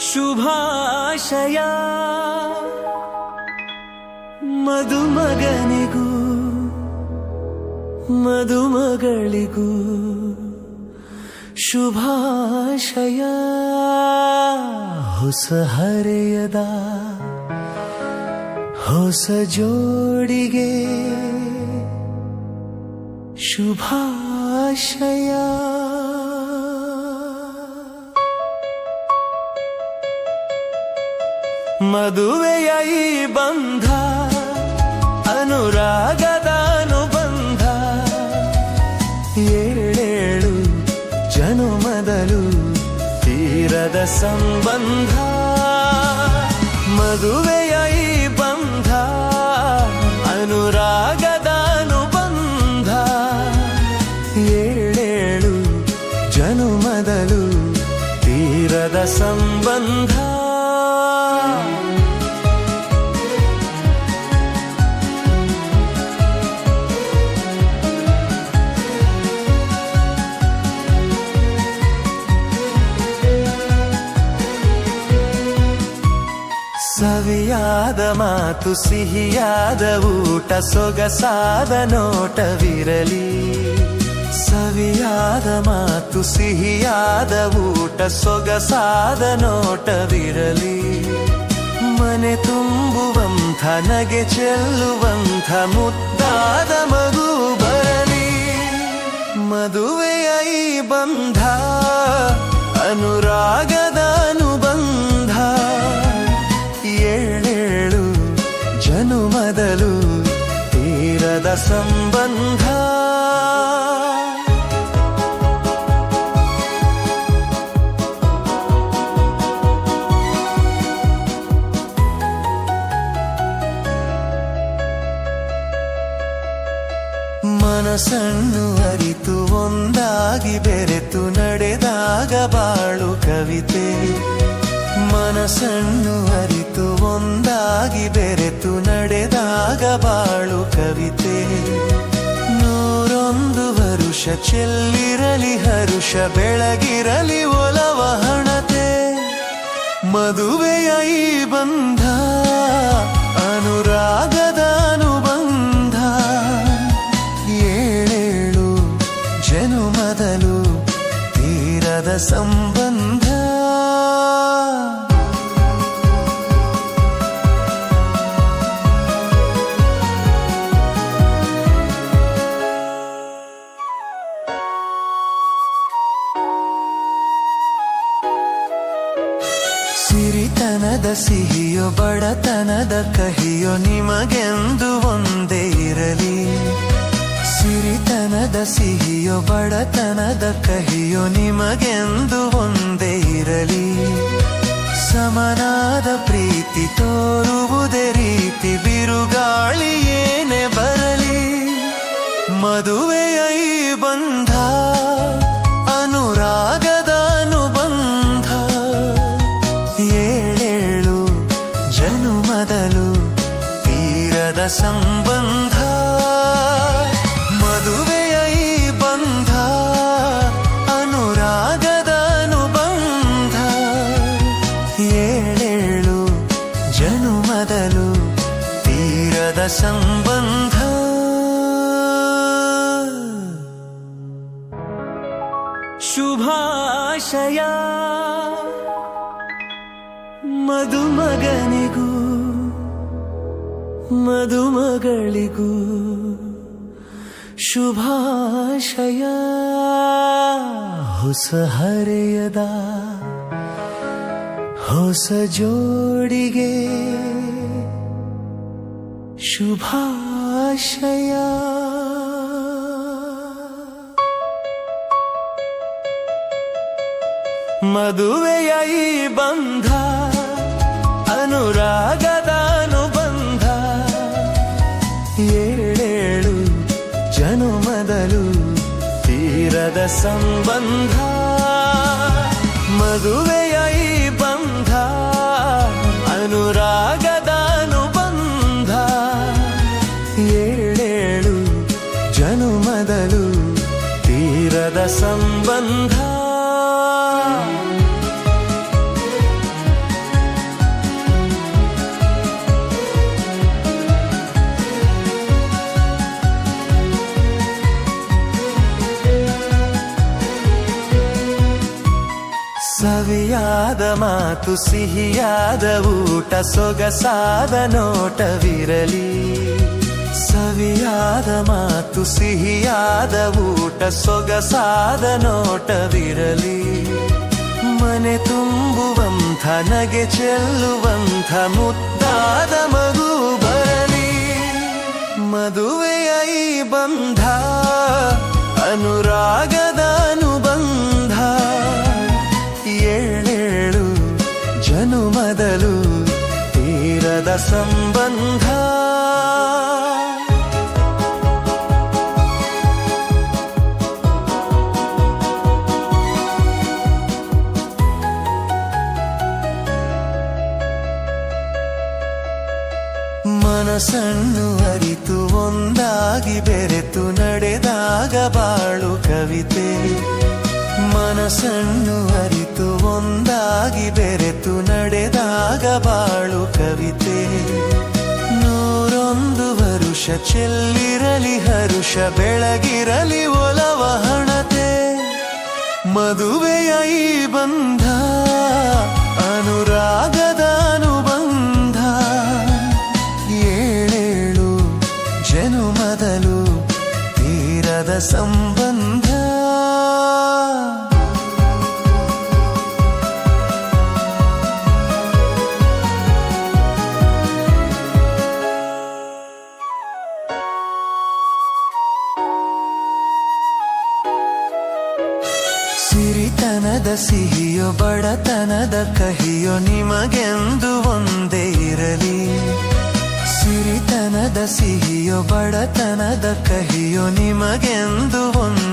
ಶುಭಾಶಯ ಮದುಮಗನಿಗೂ ಮದುಮಗಳಿಗೂ ಶುಭಾಶಯ. ಹೊಸ ಹರೆಯದ ಹೊಸ ಜೋಡಿಗೆ ಶುಭಾಶಯ. ಮದುವೆಯ ಈ ಬಂಧ ಅನುರಾಗದ ಅನುಬಂಧ, ಏಳೇಳು ಜನುಮದಲು ತೀರದ ಸಂಬಂಧ. ಮದುವೆಯ ಈ ಬಂಧ ಅನುರಾಗದ ಅನುಬಂಧ, ಏಳೇಳು ಜನುಮದಲು ತೀರದ ಸಂಬಂಧ. ಸವಿಯಾದ ಮಾತು ಸಿಹಿಯಾದ ಊಟ ಸೊಗಸಾದ ನೋಟವಿರಲಿ. ಸವಿಯಾದ ಮಾತು ಸಿಹಿಯಾದ ಊಟ ಸೊಗಸಾದ ನೋಟವಿರಲಿ. ಮನೆ ತುಂಬುವಂಥ ನಗೆ ಚೆಲ್ಲುವಂಥ ಮುದ್ದಾದ ಮಗು ಬರಲಿ. ಮದುವೆಯ ಈ ಬಂಧ ಅನುರಾಗದ ಅನುಬಂಧ, ಏಳೇಳು ಜನುಮದಲು ತೀರದ ಸಂಬಂಧ. ಮನಸ್ಸನ್ನು ಅರಿತು ಒಂದಾಗಿ ಬೆರೆತು ನಡೆದಾಗ ಬಾಳು ಕವಿತೆ. ಮನಸ್ಸನ್ನು ಅರಿತು ಒಂದಾಗಿ ಬೆರೆತು ನಡೆದಾಗ ಬಾಳು ಕವಿತೆ. 101 ವರುಷ ಚೆಲ್ಲಿರಲಿ ಹರುಷ ಬೆಳಗಿರಲಿ ಒಲವ ಹಣತೆ. ಮದುವೆಯ ಈ ಬಂಧ ಅನುರಾಗದ ಅನುಬಂಧ, ಏಳೇಳು ಜನುಮದಲು ತೀರದ ಸಂಬಂಧ. ಸಿರಿತನದ ಸಿಹಿಯೋ ಬಡತನದ ಕಹಿಯೋ ನಿಮಗೆಂದು ಒಂದೇ ಇರಲಿ. ಸಿರಿತನದ ಸಿಹಿಯೋ ಬಡತನದ ಕಹಿಯೋ ನಿಮಗೆಂದು ಒಂದೇ ಇರಲಿ. ಸಮನಾದ ಪ್ರೀತಿ ತೋರುವುದೇ ರೀತಿ ಬಿರುಗಾಳಿ ಏನೇ ಬರಲಿ. ಮದುವೆಯ ಈ ಬಂಧ ಅನುರಾಗದ ಅನುಬಂಧ, ಏಳೇಳು ಜನುಮದಲು ತೀರದ ಸಂಬಂಧ. ಮದುವೆಯ ಈ ಬಂಧ ಅನುರಾಗದ ಅನುಬಂಧ, ಏಳೇಳು ಜನುಮದಲು ತೀರದ ಸಂಬಂಧ. ಶುಭಾಶಯ ಮದುಮಗನಿಗೂ ಮದುಮಗಳಿಗೂ ಶುಭಾಶಯ. ಹೊಸ ಹರೆಯದ ಹೊಸ ಜೋಡಿಗೆ ಶುಭಾಶಯ. ಮದುವೆಯ ಈ ಬಂಧ ಅನುರಾಗದ ಅನುಬಂಧ, ಏಳೇಳು ಜನುಮದಲು ತೀರದ ಸಂಬಂಧ. ಮದುವೆಯ ಈ ಬಂಧ ಅನುರಾಗದ ಅನುಬಂಧ, ಏಳೇಳು ಜನುಮದಲು ತೀರದ ಸಂಬಂಧ. ಸವಿಯಾದ ಮಾತು ಸಿಹಿಯಾದ ಊಟ ಸೊಗಸಾದ ನೋಟವಿರಲಿ. ಸವಿಯಾದ ಮಾತು ಸಿಹಿಯಾದ ಊಟ ಸೊಗಸಾದ ನೋಟವಿರಲಿ. ಮನೆ ತುಂಬುವಂಥ ನಗೆ ಚೆಲ್ಲುವಂಥ ಮುದ್ದಾದ ಮಗು ಬರಲಿ. ಮದುವೆಯ ಈ ಬಂಧ ಅನುರಾಗದ ಅನುಬಂಧ. ಏಳೇಳು ಜನುಮದಲು ತೀರದ ಸಂಬಂಧ. ಮನಸ್ಸನ್ನು ಅರಿತು ಒಂದಾಗಿ ಬೆರೆತು ನಡೆದಾಗ ಬಾಳು ಕವಿತೆ. ಮನಸ್ಸನ್ನು ಅರಿತು ಒಂದಾಗಿ ಬೆರೆತು ನಡೆದಾಗ ಬಾಳು ಕವಿತೆ. 101 ವರುಷ ಚೆಲ್ಲಿರಲಿ ಹರುಷ ಬೆಳಗಿರಲಿ ಒಲವ ಹಣತೆ. ಮದುವೆಯ ಈ ಬಂಧ ಅನುರಾಗದ ಅನುಬಂಧ. ಏಳೇಳು ಜನುಮದಲು ತೀರದ ಸಂಬಂಧ. ಸಿರಿತನದ ಸಿಹಿಯೋ ಬಡತನದ ಕಹಿಯೋ ನಿಮಗೆಂದು ಒಂದೇ ಇರಲಿ. ಸಿರಿತನದ ಸಿಹಿಯೋ ಬಡತನದ ಕಹಿಯೋ ನಿಮಗೆಂದು ಒಂದೇ